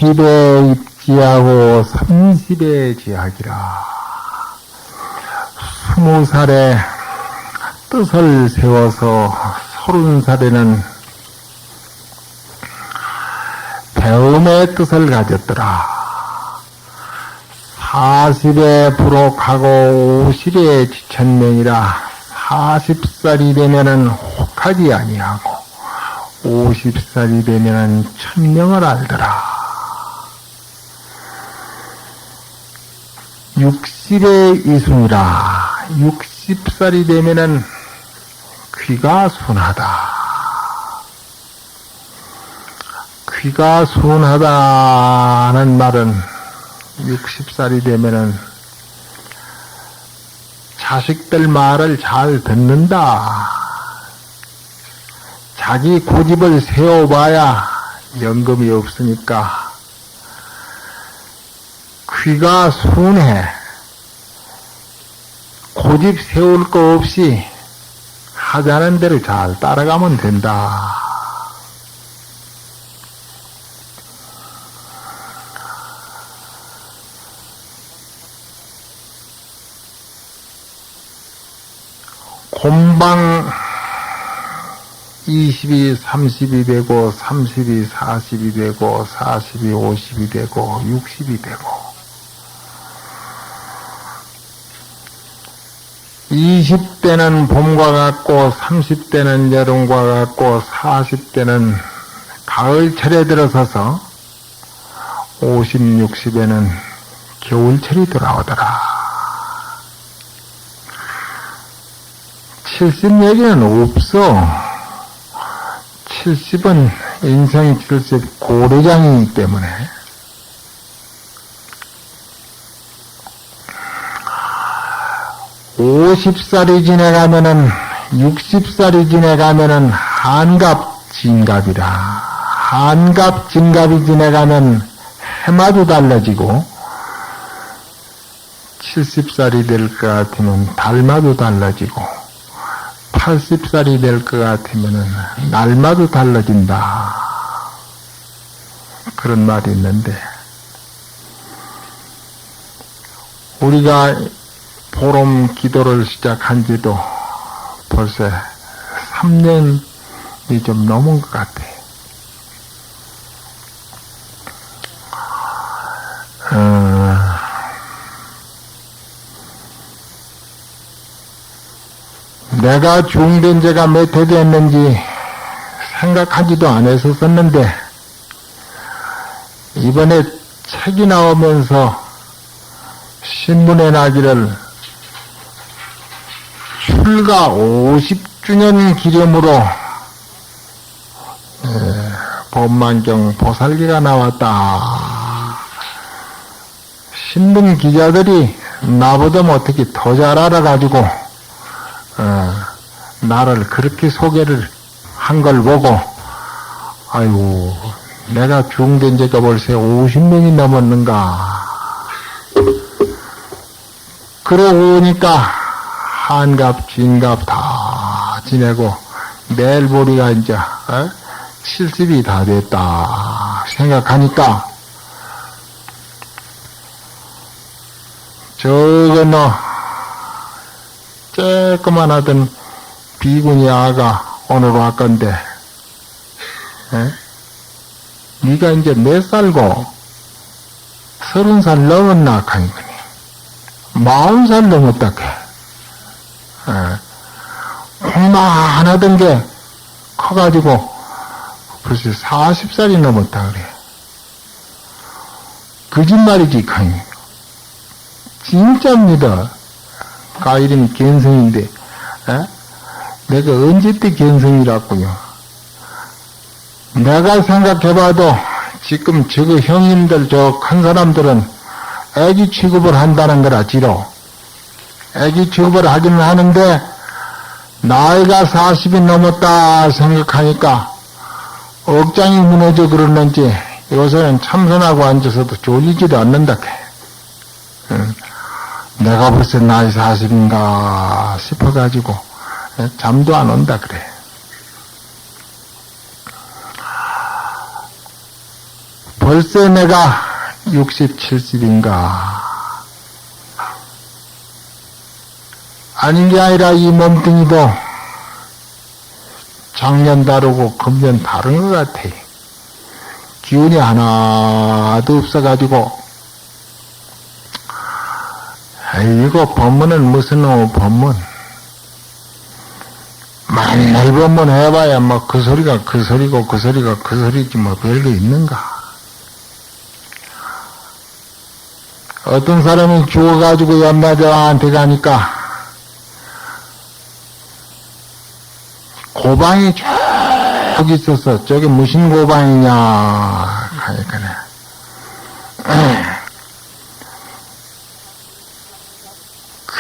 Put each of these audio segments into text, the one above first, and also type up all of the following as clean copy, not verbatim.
20에 입지하고 30에 지하기라. 20살에 뜻을 세워서 30살에는 배움의 뜻을 가졌더라. 40에 부록하고 50에 지천명이라. 40살이 되면은 혹하지 아니하고 50살이 되면은 천명을 알더라. 60의 이순이라. 60살이 되면은 귀가 순하다. 귀가 순하다는 말은 60살이 되면은 자식들 말을 잘 듣는다. 자기 고집을 세워봐야 연금이 없으니까 귀가 순해. 고집 세울 거 없이 하자는 대로 잘 따라가면 된다. 곰방 20이 30이 되고 30이 40이 되고 40이 50이 되고 60이 되고 20대는 봄과 같고 30대는 여름과 같고 40대는 가을철에 들어서서 50, 60에는 겨울철이 돌아오더라. 70 얘기는 없어. 70은 인생 70 고래장이기 때문에 50살이 지나가면은 60살이 지나가면은 한갑 진갑이라. 한갑 진갑이 지나가면 해마도 달라지고 70살이 될 것 같으면 달마도 달라지고 80살이 될 것 같으면은 날마도 달라진다. 그런 말이 있는데 우리가 보름 기도를 시작한 지도 벌써 3년이 좀 넘은 것 같아. 내가 중된 지가 몇 해 됐는지 생각하지도 안 했었는데 이번에 책이 나오면서 신문에 나기를 출가 50주년 기념으로 법만경 보살기가 나왔다. 신문 기자들이 나보다 어떻게 더 잘 알아가지고 나를 그렇게 소개를 한 걸 보고 아이고 내가 중된 지가 벌써 50년이 넘었는가. 그러고 보니까 한갑 진갑 다 지내고 내일 보리가 이제 70이 다 됐다 생각하니까 저거 너 쬐끄만 하던 비구니 아가 오늘 왔건데 네가 이제 몇 살고 30살 넘었나 하니 40살 넘었다 콩만 하던 게 커가지고 벌써 40살이 넘었다 그래. 거짓말이지 카니. 진짜입니다. 가 이름이 견성인데 내가 언제 때 견성이라고요. 내가 생각해봐도 지금 저거 형님들 저 큰 사람들은 애기 취급을 한다는 거라 지로. 애기 취급을 하기는 하는데 나이가 40이 넘었다 생각하니까 억장이 무너져 그러는지 요새는 참선하고 앉아서도 졸리지도 않는다. 내가 벌써 나이 40인가 싶어가지고 잠도 안 온다 그래. 글쎄 내가 67인가 아닌 게 아니라 이 몸뚱이도 작년 다르고 금년 다른 것 같아. 기운이 하나도 없어가지고 이거 법문은 무슨 법문 맨날 법문 해봐야 뭐 그 소리가 그 소리고 그 소리가 그 소리지 뭐 별거 있는가. 어떤 사람이 죽어가지고 염라대왕한테 가니까 고방이 저기 있었어. 저게 무슨 고방이냐 하니까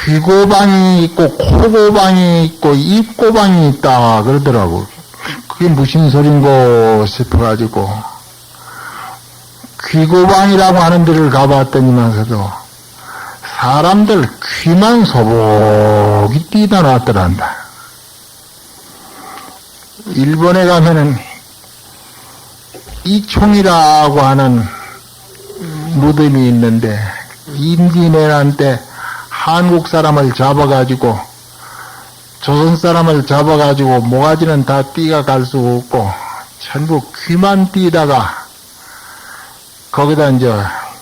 귀고방이 있고 코고방이 있고 입고방이 있다 그러더라고. 그게 무슨 소린고 싶어가지고 귀고방이라고 하는 데를 가봤더니만서도 사람들 귀만 소복이 뛰다 놨더란다. 일본에 가면은 이총이라고 하는 무덤이 있는데 임진왜란 한국 사람을 잡아가지고 조선 사람을 잡아가지고 모가지는 다 띠가 갈 수 없고 전부 귀만 띠다가 거기다 이제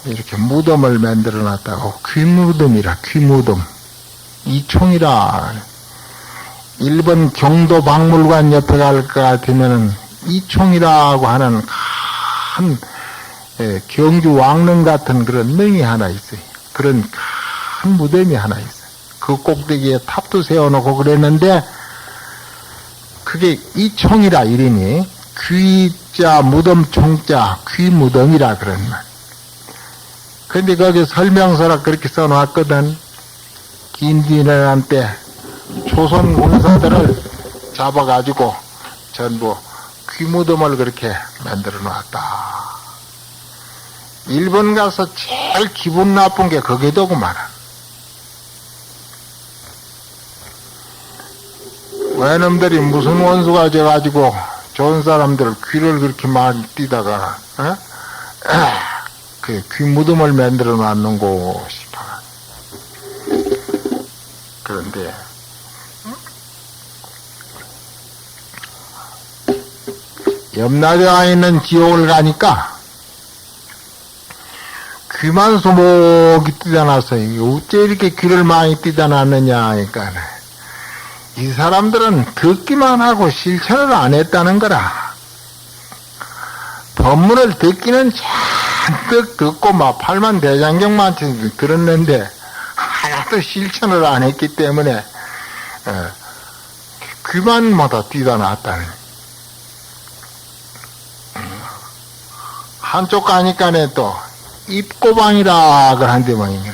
이렇게 무덤을 만들어 놨다고 귀무덤이라 귀무덤 이총이라 일본 경도 박물관 옆에 갈 것 같으면은 이총이라고 하는 큰 경주 왕릉 같은 그런 능이 하나 있어요. 그런 큰 무덤이 하나 있어요. 그 꼭대기에 탑도 세워놓고 그랬는데 그게 이총이라 이름이 귀자 무덤 총자 귀무덤이라 그런 말. 근데 거기 설명서라 그렇게 써놨거든. 임진왜란 때 조선 군사들을 잡아가지고 전부 귀무덤을 그렇게 만들어 놨다. 일본 가서 제일 기분 나쁜 게 거기더구만. 외놈들이 무슨 원수가 져가지고 좋은 사람들 귀를 그렇게 많이 띠다가 그 귀무덤을 만들어 놨는고 싶어. 그런데 염라대왕에 있는 지옥을 가니까 귀만 소목이 띠다 놨어요. 어째 이렇게 귀를 많이 띠다 놨느냐 하니까 이 사람들은 듣기만 하고 실천을 안 했다는 거라. 법문을 듣기는 잔뜩 듣고 막 팔만 대장경만 들었는데 하나도 실천을 안 했기 때문에 귀만마다 띠다 놨다는. 한쪽 가니까네 또 입고방이라 그런데 뭐이래.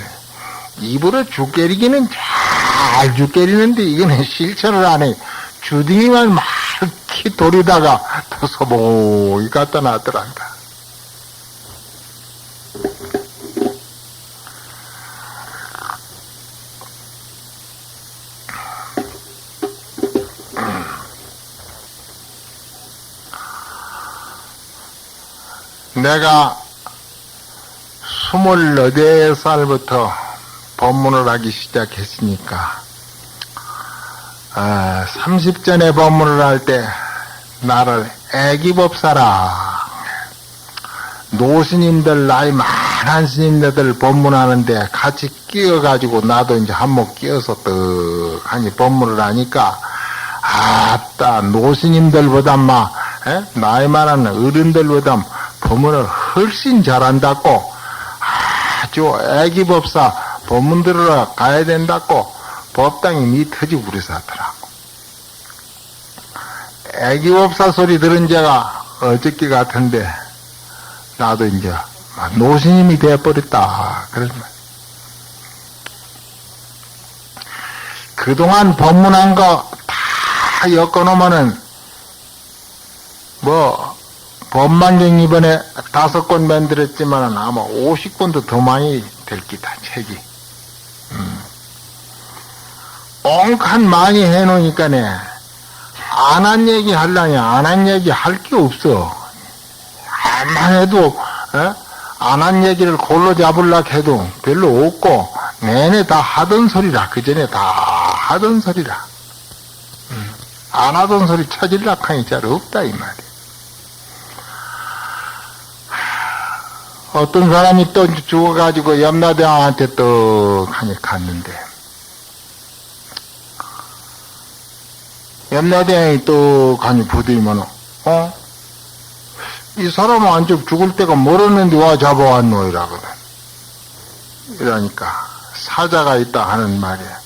입으로 죽게리기는 잘 죽게리는데 이거는 실천을 안 해. 주둥이만 많이 돌리다가 또 소복이 갖다 놨더란다. 내가 24살부터 법문을 하기 시작했으니까 30전에 법문을 할 때 나를 애기법사라. 노스님들 나이 많은 스님들 법문하는데 같이 끼어가지고 나도 이제 한몫 끼어서 떡하니 법문을 하니까 아따 노스님들보다 나이 많은 어른들보다 법문을 훨씬 잘한다고 아주 애기법사 법문 들으러 가야 된다고 법당이 미터지고 그래서 하더라고. 애기법사 소리 들은 제가 어저께 같은데 나도 이제 노스님이 되어버렸다. 그러지 마. 그동안 법문한 거 다 엮어놓으면은 법만경 이번에 5권 만들었지만은 아마 50권도 더 많이 될 기다, 책이. 엉칸 많이 해놓으니까네, 안 한 얘기 하려니 안 한 얘기 할 게 없어. 암만 해도, 안 한 얘기를 골로 잡으려고 해도 별로 없고, 내내 다 하던 소리라. 그 전에 다 하던 소리라. 안 하던 소리 찾으려고 하니 잘 없다, 이 말이야. 어떤 사람이 또 죽어가지고 염라대왕한테 또 하니 갔는데, 염라대왕이 또 가니 부들면, 이 사람은 안쪽 죽을 때가 멀었는데 와 잡아왔노, 이라거든. 이러니까, 사자가 있다 하는 말이야.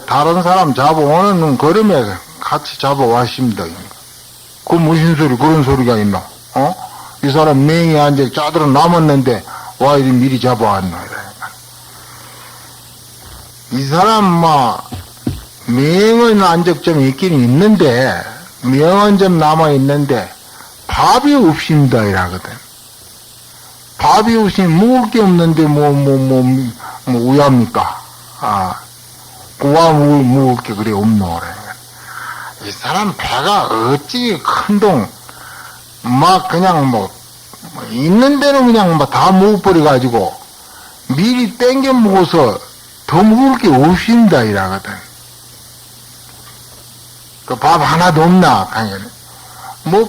다른 사람 잡아오는 걸음에 같이 잡아왔습니다. 그 무슨 소리, 그런 소리가 있노? 이 사람 맹이 앉아 짜들어 남았는데 와 이리 미리 잡아왔노, 이러니까. 이 사람 명은 안적 좀 있긴 있는데, 명은 좀 남아있는데, 밥이 없습니다, 이라거든. 밥이 없으면 먹을 게 없는데, 왜 합니까? 구와 먹을 게 그래 없노, 그러니까. 이 사람 배가 어찌 큰 동, 그냥 있는 대로 그냥 다 먹어버려가지고, 미리 땡겨 먹어서 더 먹을 게 없습니다, 이라거든. 그 밥 하나도 없나, 강연에.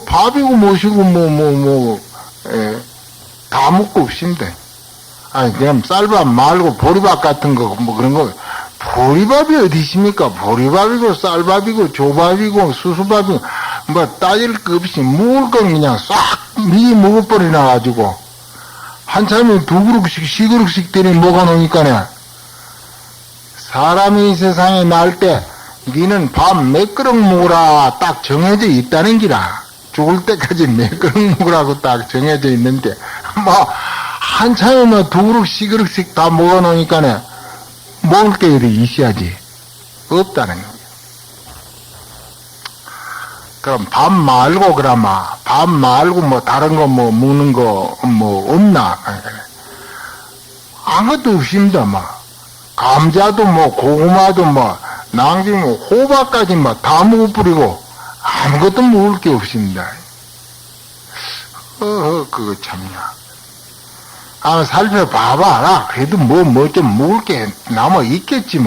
밥이고 무엇이고, 다 먹고 없습니다. 그냥 쌀밥 말고 보리밥 같은 거, 그런 거. 보리밥이 어디 있습니까? 보리밥이고, 쌀밥이고, 조밥이고, 수수밥이고, 따질 거 없이 먹을 건 그냥 싹 미리 먹어버려놔가지고, 한참에 두 그릇씩, 시 그릇씩 들이 먹어놓으니까네. 사람이 이 세상에 날 때, 니는 밥 몇 그릇 먹으라 딱 정해져 있다는 기라. 죽을 때까지 몇 그릇 먹으라고 딱 정해져 있는데, 한참에 두 그릇, 시 그릇씩 다 먹어놓으니까네. 먹을 게 이리 있어야지. 없다는 거예요. 그럼 밥 말고, 밥 말고 다른 거 먹는 거 없나? 아무것도 없습니다, 감자도 고구마도 낭지 호박까지 다 먹어버리고 아무것도 먹을 게 없습니다. 그거 참냐. 살펴봐봐라. 그래도 좀 먹을 게 남아 있겠지,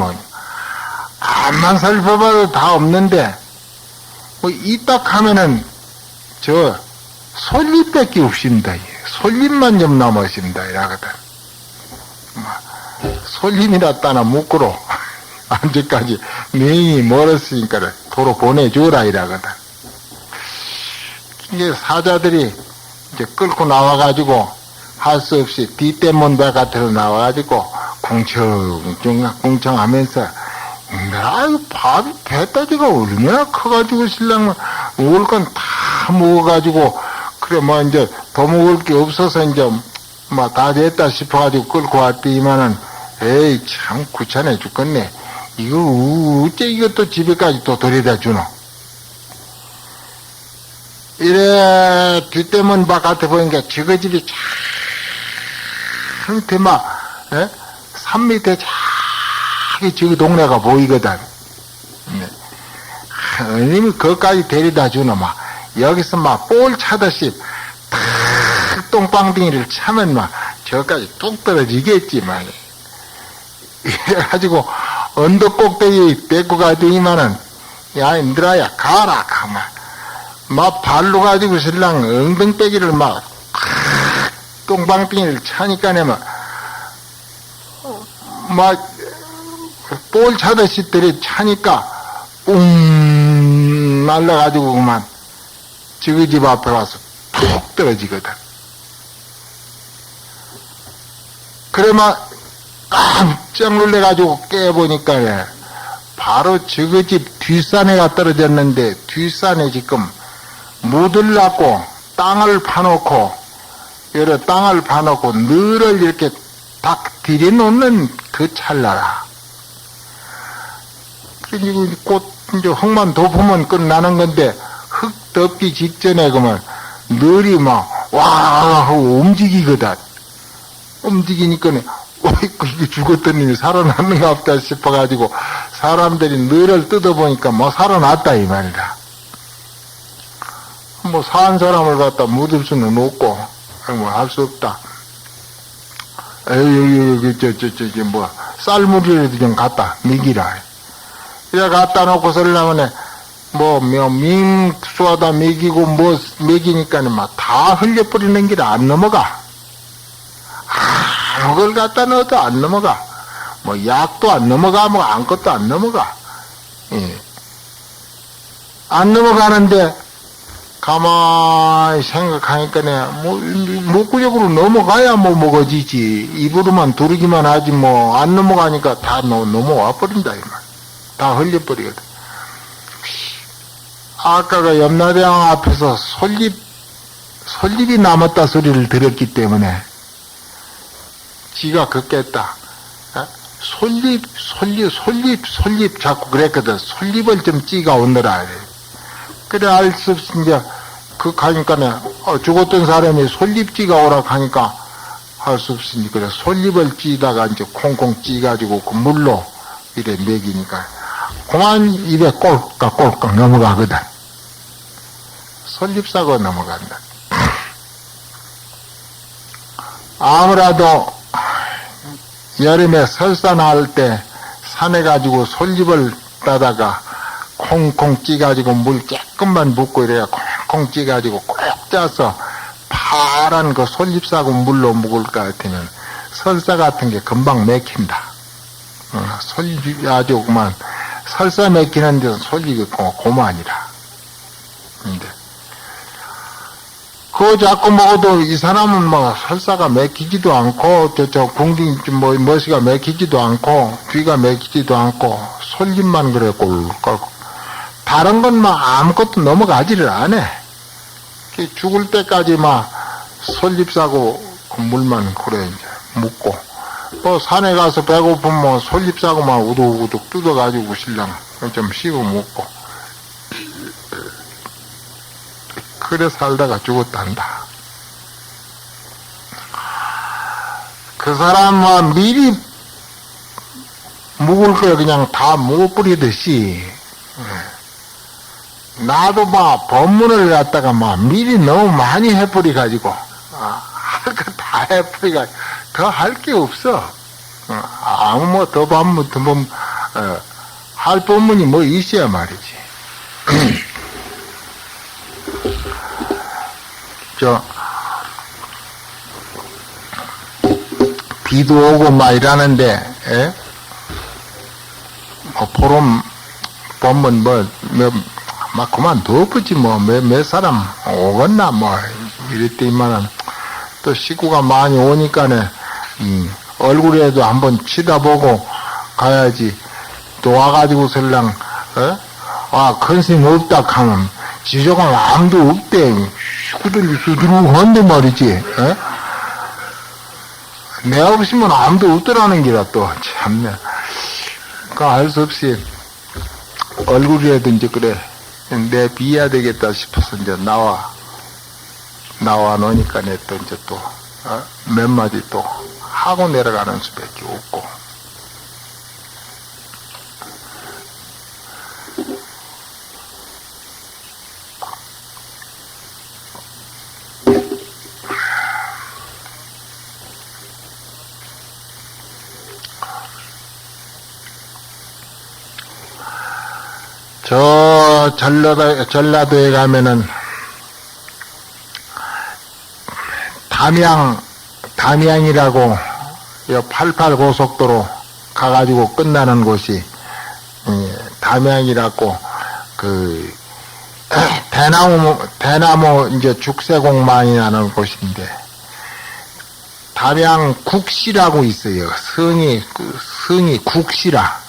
암만 살펴봐도 다 없는데, 이딱 하면은, 솔잎밖에 없습니다. 솔잎만 좀 남아 있습니다. 이라거든. 솔잎이라 따나 묶으러, 언제까지 명이 멀었으니까 도로 보내주라, 이라거든. 이게 사자들이 이제 끌고 나와가지고, 할 수 없이 뒷대문 바깥으로 나와가지고 궁청 하면서 밥이 배따지가 얼마나 커가지고 신랑 먹을 건 다 먹어가지고 그래 이제 더 먹을 게 없어서 이제 다 됐다 싶어가지고 끌고 왔더니만은 에이 참 귀찮아 죽겠네. 이거 어째 이것도 집에까지 또 데려다 주노. 이래 뒷대문 바깥에 보니까 저거집이 밑에 산 밑에 저기 동네가 보이거든. 어님이 거기까지 데려다 주노, 여기서 볼 차듯이 탁 똥방댕이를 차면 저까지 뚝 떨어지겠지, 이래가지고 언덕 꼭대기 데리고 가더니만은, 야, 인들아야, 가라, 발로 가지고 신랑 엉덩빼기를 똥방댕이를 차니까네, 볼 차듯이 들이 차니까, 날라가지고 저기 집 앞에 와서 툭 떨어지거든. 그래, 깜짝 놀래가지고 깨보니까, 바로 저기 집 뒷산에가 떨어졌는데, 뒷산에 지금 묻으려고 땅을 파놓고, 여러 땅을 파놓고 늘을 이렇게 딱 들여놓는 그 찰나라. 곧 이제 흙만 덮으면 끝나는 건데 흙 덮기 직전에 늘이 와 하고 움직이거든. 움직이니까 이게 죽었더니 살아났는가 없다 싶어가지고 사람들이 늘을 뜯어보니까 살아났다 이 말이다. 산 사람을 갖다 묻을 수는 없고 뭐 할 수 없다. 여기 뭐 쌀물이라도 좀 갖다 먹이라. 이래 갖다 놓고 설라면 밍수하다 먹이고 뭐 먹이니까 막 다 흘려버리는 길 안 넘어가. 아무걸 갖다 넣어도 안 넘어가. 뭐 약도 안 넘어가, 뭐 아무것도 안 넘어가. 예. 안 넘어가는데 가만히 생각하니까 목구력으로 넘어가야 뭐 먹어지지. 입으로만 두르기만 하지 뭐 안 넘어가니까 다 넘어와 버린다 이 말. 다 흘려버리거든. 아까가 염라대왕 앞에서 솔잎이 남았다 소리를 들었기 때문에 지가 걷겠다. 솔잎 자꾸 그랬거든. 솔잎을 좀 찌가 오느라. 그래 알 수 없이 이제 하니까 죽었던 사람이 솔잎 찌가 오라 하니까 할 수 없으니 그래 솔잎을 찌다가 이제 콩콩 찌가지고 그 물로 이래 먹이니까 그만 입에 꼴깍꼴깍 넘어가거든. 솔잎 싸고 넘어간다. 아무라도 여름에 설사 나올 때 산에 가지고 솔잎을 따다가 콩콩 찌가지고 물 조금만 붓고 이래야 콩콩 찌가지고 꼭 짜서 파란 그 솔잎 싸고 물로 묵을 것 같으면 설사 같은 게 금방 맥힌다. 솔잎이 아주 그만 설사 맥히는 데는 솔잎이 고만이라. 근데 그거 자꾸 먹어도 이 사람은 뭐 설사가 맥히지도 않고 궁둥이 머리가 맥히지도 않고 귀가 맥히지도 않고 솔잎만 그래 꼴깍. 다른 건 막 아무것도 넘어가지를 않아. 죽을 때까지 막 솔잎 싸고 그 물만 그래 이제 묻고 뭐 산에 가서 배고프면 솔잎 싸고 막 우두우둑 뜯어가지고 신랑 좀 씹어 먹고 그래 살다가 죽었단다. 그 사람은 미리 묵을 걸 그냥 다 묵어버리듯이 나도 막 법문을 갖다가 막 미리 너무 많이 해버려가지고 할 거 다 해버려가지고 더 할 게 없어. 아무 뭐 더 법문 할 법문이 뭐 있어야 말이지. 비도 오고 막 이러는데 뭐 포럼 법문 막 그만 덮었지 몇 사람 오겠나 이랬더니만은 또 식구가 많이 오니까는 얼굴에도 한번 치다보고 가야지. 또 와가지고 설랑 큰 스님 없다 하면 지저간 아무도 없대. 식구들이 수두룩한데 말이지. 내가 없으면 아무도 없더라는 기라 또 참네. 그 알 수 없이 얼굴이라도 이제 그래 내 비해야 되겠다 싶어서 이제 나와 놓으니까 내 또 이제 또 몇 마디 또 하고 내려가는 수밖에 없고. 저 전라도에 가면은 담양이라고 88고속도로 가가지고 끝나는 곳이 담양이라고 그 대나무 이제 죽새공만이 나는 곳인데 담양국시라고 있어요. 성이 국시라.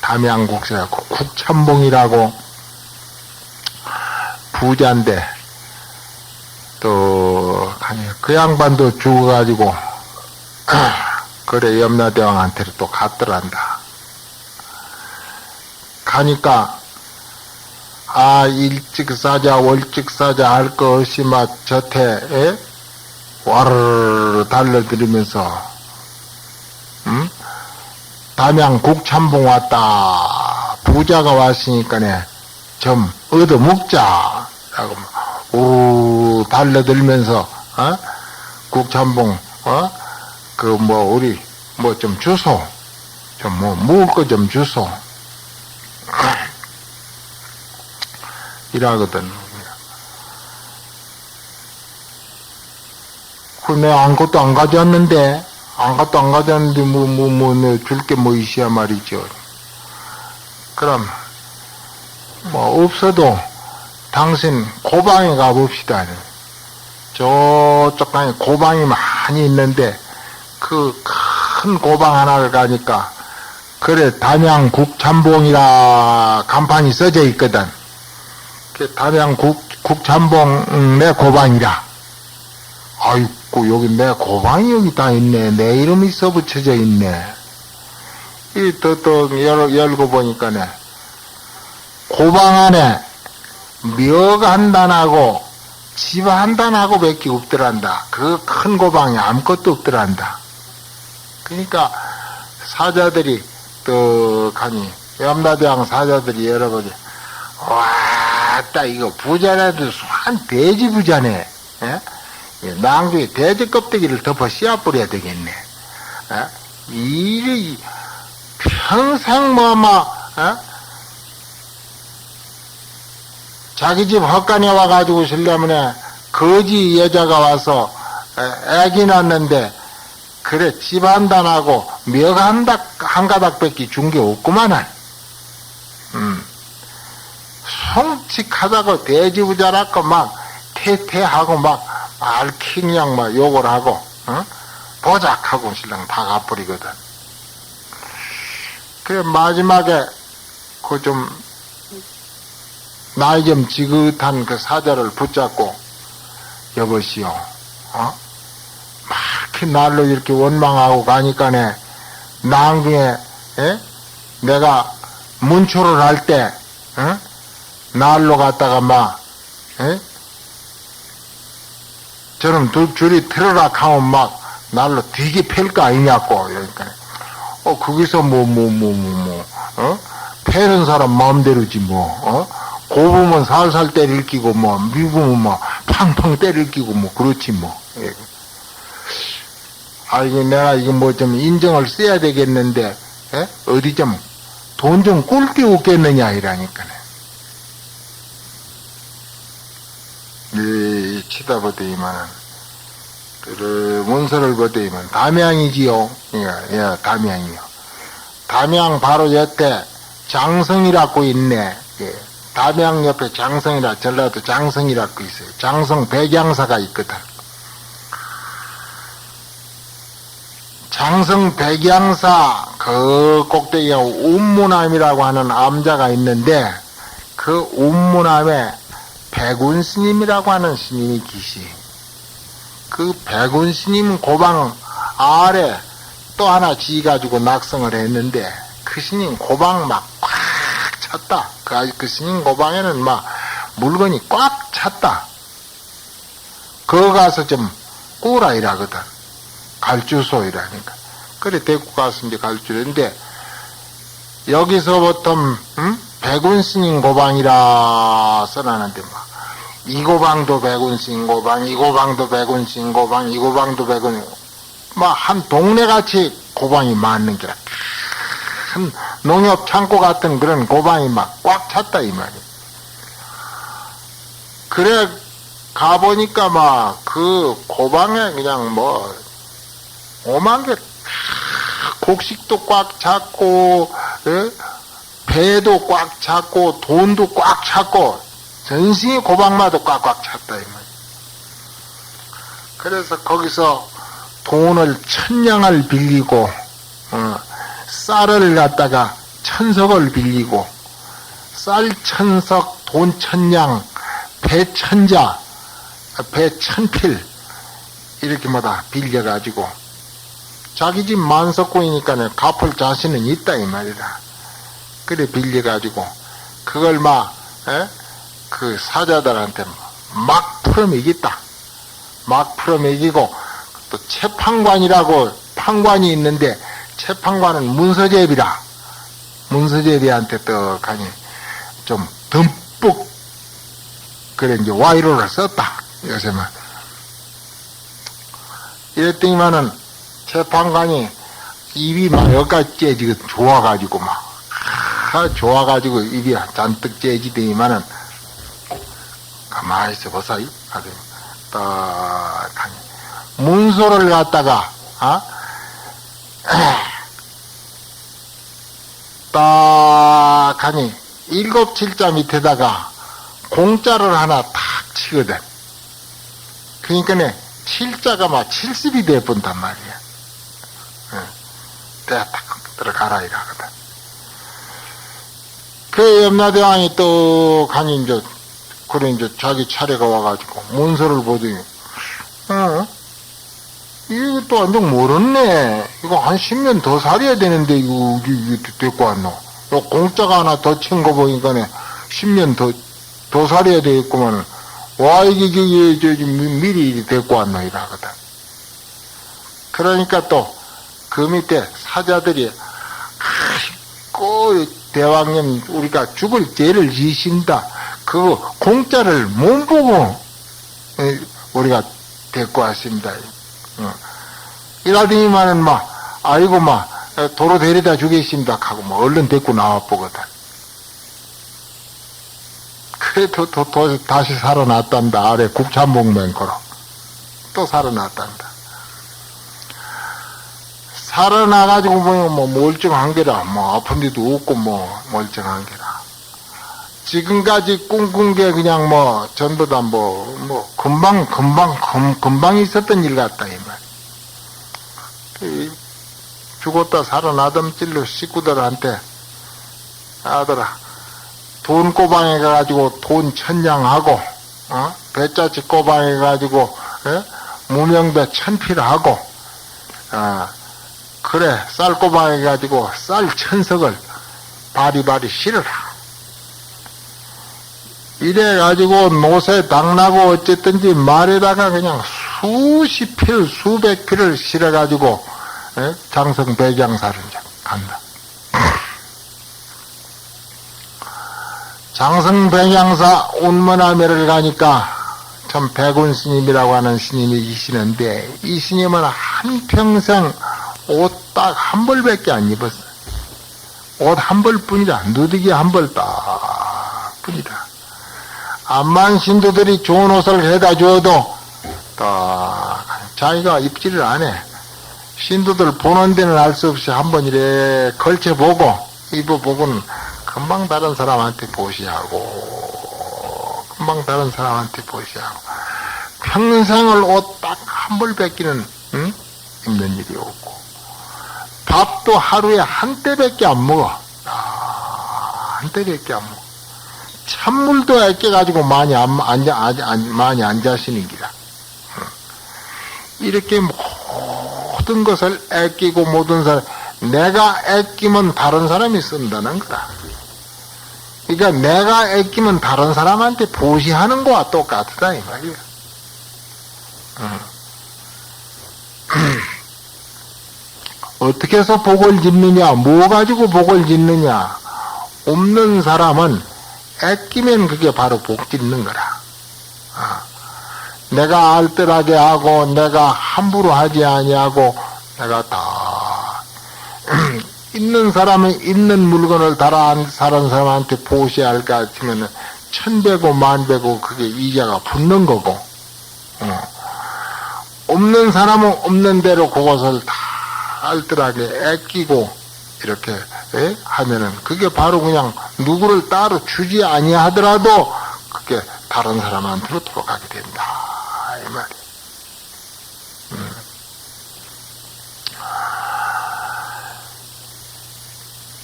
담양국시라고 국천봉이라고 부자인데 또 그 양반도 죽어가지고 그래 염라대왕한테로 또 갔더란다. 가니까 일찍 사자 월찍 사자 할 거 없이 막 저태 와르르 달려들으면서 담양 국참봉 왔다. 부자가 왔으니까네 좀 얻어 먹자. 라고 오 달려들면서 국참봉, 우리, 좀 주소. 먹을 거 좀 주소. 이라거든. 내가 아무것도 안 가져왔는데, 줄 게 뭐 있어야 말이죠. 그럼, 없어도, 당신 고방에 가봅시다. 저쪽 방에 고방이 많이 있는데, 그 큰 고방 하나를 가니까, 그래, 담양 국참봉이라 간판이 써져 있거든. 그 담양 국참봉 내 고방이라. 아이고, 여기 내 고방이 여기 다 있네. 내 이름이 써붙여져 있네. 또 열고 보니까네. 고방 안에 묘가 한 단하고 집 한 단하고 밖에 없더란다. 그 큰 고방에 아무것도 없더란다. 그러니까 사자들이 떡하니 염라대왕 사자들이 여러분이 와따 이거 부자라도 한 돼지 부자네. 예? 낭주에 돼지 껍데기를 덮어 씌워버려야 되겠네. 이 평생 자기 집 헛간에 와가지고 실려면 거지 여자가 와서 애기 낳는데 그래 집 한 단하고 몇 한 가닥밖에 준 게 없구만은. 송칙하다고 돼지 부자라고 막 태태하고 막 알킹냥 막 욕을 하고 보작하고 신랑 다 가버리거든. 그래 마지막에 그 좀 나이 좀 지긋한 그 사자를 붙잡고 여보시오, 막 이렇게 날로 이렇게 원망하고 가니까네 나중에 내가 문초를 할 때 날로 갔다가 막 저놈 줄이 틀어라 하면 막 날로 되게 팰 거 아니냐고. 그러니까 거기서 패는 사람 마음대로지 고부면 살살 때릴 끼고 미부면 팡팡 때릴 끼고 그렇지 이거 내가 이거 좀 인정을 써야 되겠는데 어디 좀 돈 좀 꿀 게 없겠느냐 이라니까네. 치다보더이만은 문서를 보더이만 담양이지요. 예, 담양이요. 담양 바로 옆에 장성이라고 있네. 예. 담양 옆에 장성이라 전라도 장성이라고 있어요. 장성 백양사가 있거든. 장성 백양사 그 꼭대기에 운무남이라고 하는 암자가 있는데 그 운무남에 백운 스님이라고 하는 스님이 계시. 그 백운 스님 고방 아래 또 하나 지어가지고 낙성을 했는데 그 스님 고방 막 꽉 찼다. 그 스님 고방에는 막 물건이 꽉 찼다. 거기 가서 좀 꾸라 이라거든. 갈주소 이라니까. 그래 데리고 가서 이제 갈주인데 여기서부터 백운 스님 고방이라 써놨는데 이 고방도 백운 스님 고방, 이 고방도 백운 스님 고방, 이 고방도 백운 한 동네같이 고방이 많는 게라. 큰 농협 창고 같은 그런 고방이 막 꽉 찼다 이 말이야. 그래 가보니까 그 고방에 그냥 오만 개 곡식도 꽉 찼고 배도 꽉 찼고 돈도 꽉 찼고 전신이 고방마도 꽉꽉 찼다 이 말이야. 그래서 거기서 돈을 1000냥을 빌리고 쌀을 갖다가 1000석을 빌리고 쌀 1000석 돈 1000냥 배 1000자 배 1000필 이렇게마다 빌려가지고 자기 집 만석고이니까 갚을 자신은 있다 이 말이라. 그래 빌려가지고 그걸 그 사자들한테 막 풀어먹였다. 막 풀어먹이고 또 채판관이라고 판관이 있는데 채판관은 문서제비라. 문서제비한테 떡하니 좀 듬뿍 그래 이제 와이로를 썼다. 요새만 이랬더니만은 재판관이 입이 막 여기까지 째지고 좋아가지고 막 좋아가지고 입이 잔뜩 째지더니만은 가만히 있어 보사. 하더니 딱하니 문서를 갖다가 딱하니 7, 7자 밑에다가 공짜를 하나 탁 치거든. 그러니까 7자가 막 70이 돼본단 말이야. 내가 딱 들어가라 이러거든. 그 염라대왕이 또 가니 이제 그래 이제 자기 차례가 와가지고 문서를 보더니 이것도 완전 모르네. 이거 한 10년 더 살아야 되는데 이거 데리고 왔노. 요 공짜가 하나 더 친 거 보니까 10년 더 살아야 되겠구만. 와 이게 미리 데리고 왔노 이러거든. 그러니까 또 그 밑에 사자들이 아이고 대왕님 우리가 죽을 죄를 지신다. 그 공짜를 못 보고 우리가 데리고 왔습니다. 이러더니만은 아이고 도로 데려다 주겠습니다 하고 얼른 데리고 나와 보거든. 그래도 다시 살아났단다. 아래 국찬봉맹거로 또 살아났단다. 살아나가지고 보면 멀쩡한 게라 아픈 데도 없고 멀쩡한 게라. 지금까지 꿈꾼 게 그냥 전부 다 금방 있었던 일 같다 이 말. 죽었다 살아나던 찔로 식구들한테 아들아 돈 꼬방해 가지고 돈 천냥하고 배짜치 꼬방해 가지고 무명배 천필하고 그래 쌀 꼬방해 가지고 쌀 천석을 바리바리 실어라. 이래 가지고 노새 당나고 어쨌든지 말에다가 그냥 수십 필 수백 필을 실어 가지고 장성 백양사를 간다. 장성 백양사 운문하매를 가니까 참 백운 스님이라고 하는 스님이 계시는데 이 스님은 한평생 옷 딱 한 벌밖에 안 입었어. 옷 한 벌뿐이라 누더기 한 벌 딱 뿐이라. 암만 신도들이 좋은 옷을 해다 줘도 딱 자기가 입지를 안 해. 신도들 보는 데는 알 수 없이 한번 이래 걸쳐보고 입어보고는 금방 다른 사람한테 보시하고 금방 다른 사람한테 보시하고 평생을 옷 딱 한 벌 뺏기는 입는 일이 없고 밥도 하루에 한 때밖에 안 먹어. 한 때밖에 안 먹어. 찬물도 아껴가지고 많이 안 자시는 기라. 이렇게 모든 것을 아끼고 모든 사람, 내가 아끼면 다른 사람이 쓴다는 거다. 그러니까 내가 아끼면 다른 사람한테 보시하는 거와 똑같다 이 말이야. 어떻게 해서 복을 짓느냐, 뭐 가지고 복을 짓느냐. 없는 사람은 아끼면 그게 바로 복 짓는 거라. 내가 알뜰하게 하고 내가 함부로 하지 아니하고 내가 다 있는 사람은 있는 물건을 다른 사람한테 보시할 것 같으면 천배고 만배고 그게 이자가 붙는 거고 없는 사람은 없는 대로 그것을 다 알뜰하게 아끼고 이렇게 하면은 그게 바로 그냥 누구를 따로 주지 아니하더라도 그게 다른 사람한테로 돌아가게 된다 이 말이야.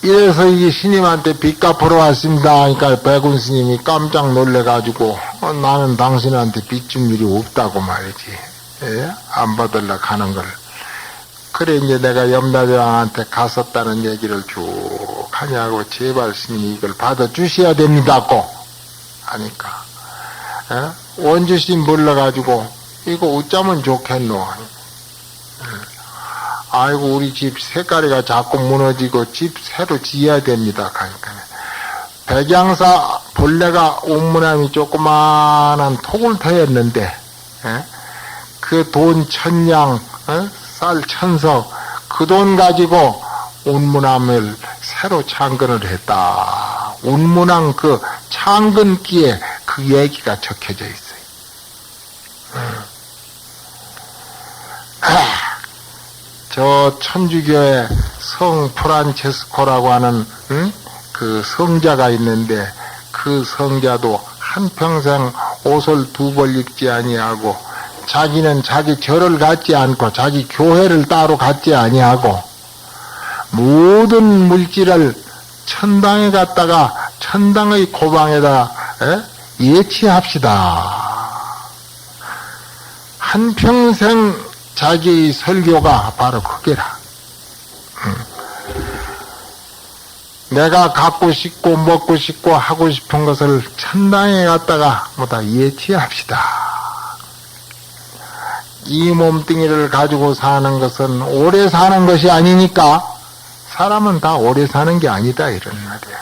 이래서 이 스님한테 빚 갚으러 왔습니다 하니까 백운 스님이 깜짝 놀래가지고 나는 당신한테 빚 줄 일이 없다고 말이지. 안 받으려고 하는 걸. 그래 이제 내가 염라대왕한테 갔었다는 얘기를 쭉 하냐고 제발 스님이 이걸 받아주셔야 됩니다고 하니까 원주신 불러가지고 이거 어쩌면 좋겠노. 아이고 우리 집 색깔이가 자꾸 무너지고 집 새로 지어야 됩니다. 그러니까 백양사 본래가 옥문함이 조그마한 토굴터였는데 그 돈 1000냥, 쌀 1000석, 그 돈 가지고 운문함을 새로 창건을 했다. 운문함 그 창건기에 그 얘기가 적혀져 있어요. 저 천주교의 성 프란체스코라고 하는 그 성자가 있는데 그 성자도 한평생 옷을 2벌 입지 아니하고 자기는 자기 절을 갖지 않고 자기 교회를 따로 갖지 아니하고 모든 물질을 천당에 갔다가 천당의 고방에다 예치합시다. 한평생 자기의 설교가 바로 그게라. 내가 갖고 싶고 먹고 싶고 하고 싶은 것을 천당에 갔다가 뭐다 예치합시다. 이 몸뚱이를 가지고 사는 것은 오래 사는 것이 아니니까 사람은 다 오래 사는 게 아니다 이런 말이야.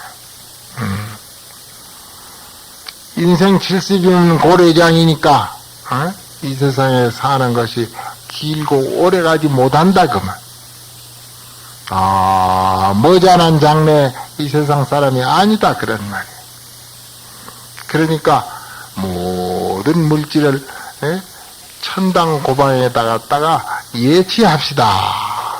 인생 70이면 고래장이니까 이 세상에 사는 것이 길고 오래 가지 못한다 그만. 머지않은 장래 이 세상 사람이 아니다 그런 말이야. 그러니까 모든 물질을 천당 고방에다가 예치합시다.